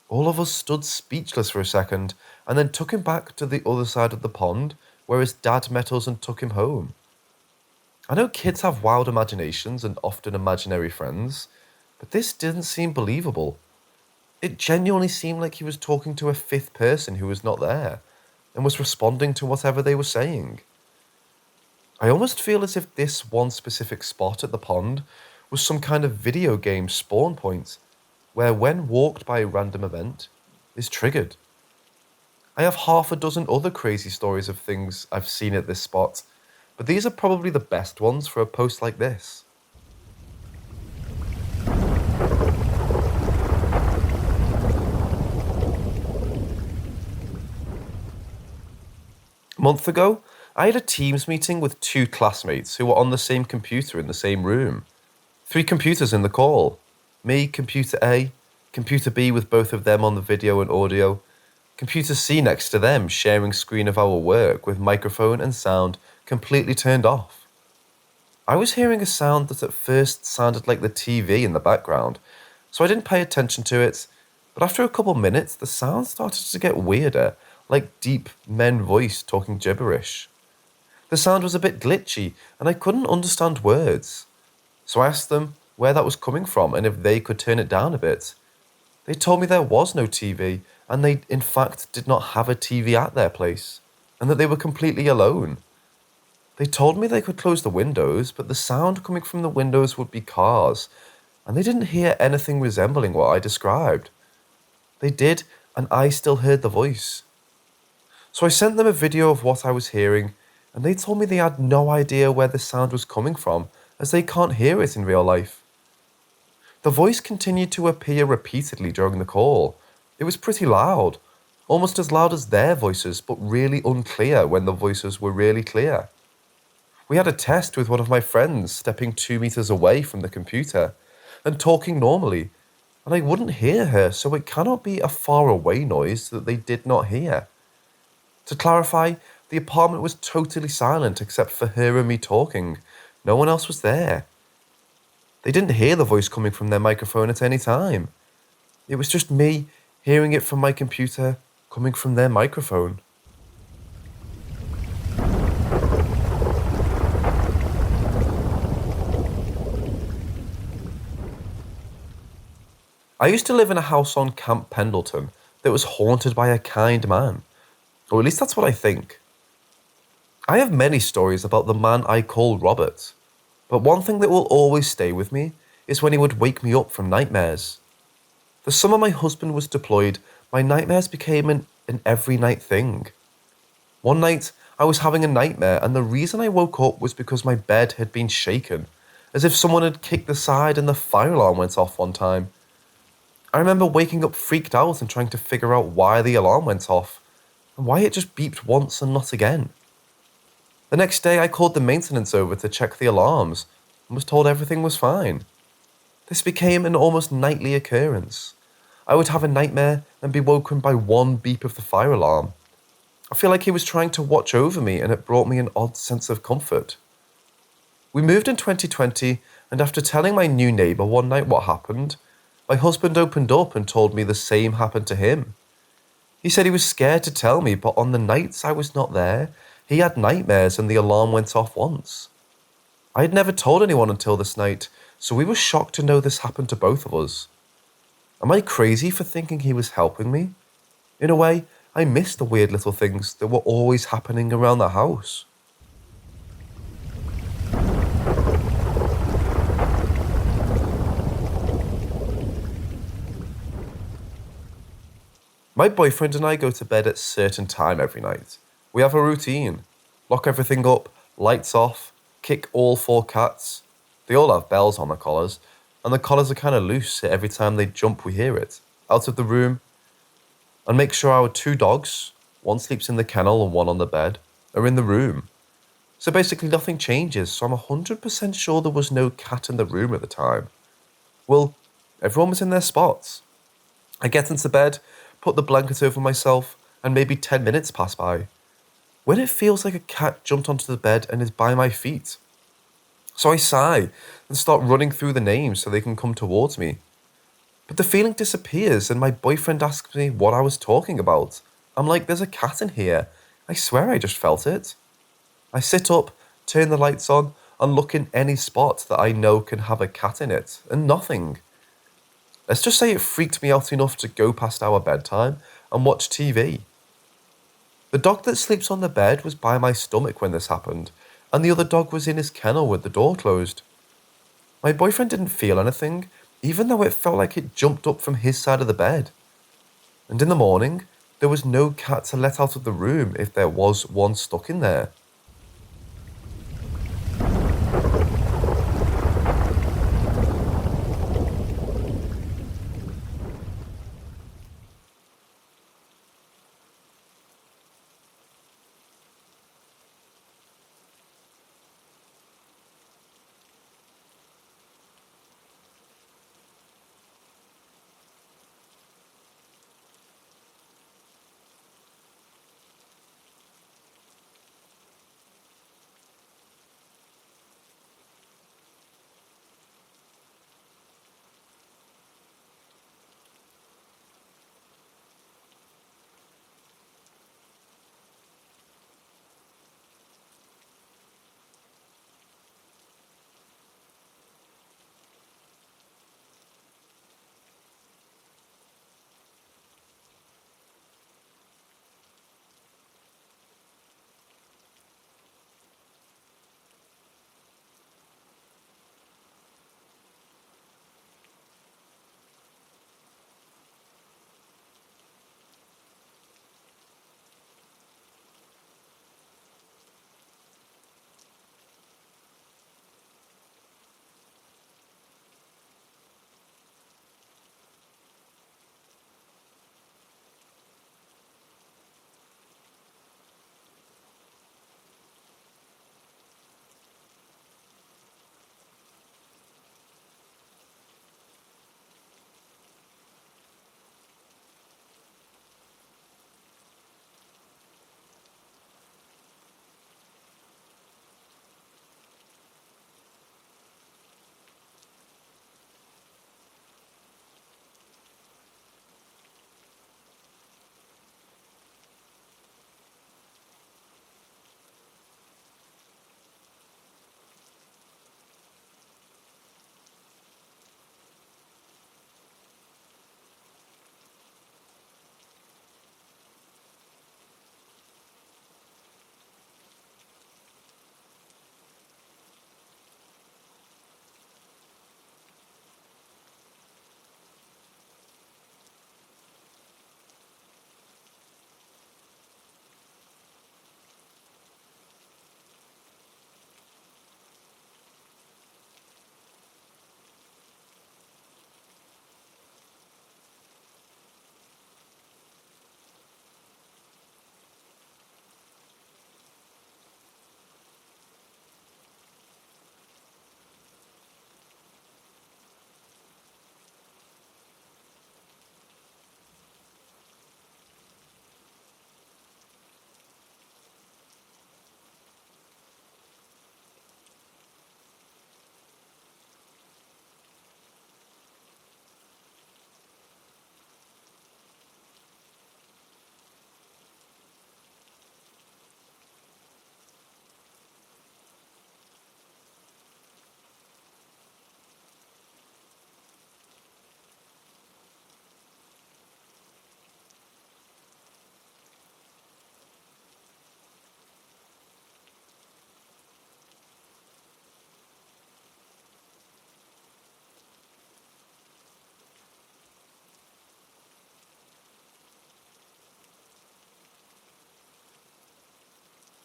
All of us stood speechless for a second and then took him back to the other side of the pond where his dad met us and took him home. I know kids have wild imaginations and often imaginary friends, but this didn't seem believable. It genuinely seemed like he was talking to a fifth person who was not there and was responding to whatever they were saying. I almost feel as if this one specific spot at the pond was some kind of video game spawn point where, when walked by a random event, is triggered. I have half a dozen other crazy stories of things I've seen at this spot, but these are probably the best ones for a post like this. A month ago, I had a Teams meeting with two classmates who were on the same computer in the same room. 3 computers in the call. Me, computer A, computer B with both of them on the video and audio, computer C next to them sharing screen of our work with microphone and sound completely turned off. I was hearing a sound that at first sounded like the TV in the background, so I didn't pay attention to it, but after a couple minutes the sound started to get weirder, like deep men voice talking gibberish. The sound was a bit glitchy and I couldn't understand words. So I asked them where that was coming from and if they could turn it down a bit. They told me there was no TV and they in fact did not have a TV at their place and that they were completely alone. They told me they could close the windows, but the sound coming from the windows would be cars, and they didn't hear anything resembling what I described. They did, and I still heard the voice. So I sent them a video of what I was hearing, and they told me they had no idea where the sound was coming from, as they can't hear it in real life. The voice continued to appear repeatedly during the call. It was pretty loud, almost as loud as their voices, but really unclear when the voices were really clear. We had a test with one of my friends stepping 2 meters away from the computer and talking normally, and I wouldn't hear her, so it cannot be a far away noise that they did not hear. To clarify, the apartment was totally silent except for her and me talking. No one else was there. They didn't hear the voice coming from their microphone at any time. It was just me hearing it from my computer coming from their microphone. I used to live in a house on Camp Pendleton that was haunted by a kind man. Or at least that's what I think. I have many stories about the man I call Robert, but one thing that will always stay with me is when he would wake me up from nightmares. The summer my husband was deployed, my nightmares became an every night thing. One night, I was having a nightmare, and the reason I woke up was because my bed had been shaken, as if someone had kicked the side and the fire alarm went off one time. I remember waking up freaked out and trying to figure out why the alarm went off, and why it just beeped once and not again. The next day I called the maintenance over to check the alarms and was told everything was fine. This became an almost nightly occurrence. I would have a nightmare and be woken by one beep of the fire alarm. I feel like he was trying to watch over me, and it brought me an odd sense of comfort. We moved in 2020, and after telling my new neighbour one night what happened, my husband opened up and told me the same happened to him. He said he was scared to tell me, but on the nights I was not there, he had nightmares and the alarm went off once. I had never told anyone until this night, so we were shocked to know this happened to both of us. Am I crazy for thinking he was helping me? In a way, I miss the weird little things that were always happening around the house. My boyfriend and I go to bed at a certain time every night. We have a routine. Lock everything up, lights off, kick all four cats. They all have bells on their collars, and the collars are kind of loose, so every time they jump we hear it. Out of the room, and make sure our two dogs, one sleeps in the kennel and one on the bed, are in the room. So basically nothing changes, so I'm 100% sure there was no cat in the room at the time. Well, everyone was in their spots. I get into bed, put the blanket over myself, and maybe 10 minutes pass by, when it feels like a cat jumped onto the bed and is by my feet. So I sigh and start running through the names so they can come towards me. But the feeling disappears and my boyfriend asks me what I was talking about. I'm like, there's a cat in here. I swear I just felt it. I sit up, turn the lights on, and look in any spot that I know can have a cat in it, and nothing. Let's just say it freaked me out enough to go past our bedtime and watch TV. The dog that sleeps on the bed was by my stomach when this happened, and the other dog was in his kennel with the door closed. My boyfriend didn't feel anything, even though it felt like it jumped up from his side of the bed. And in the morning, there was no cat to let out of the room if there was one stuck in there.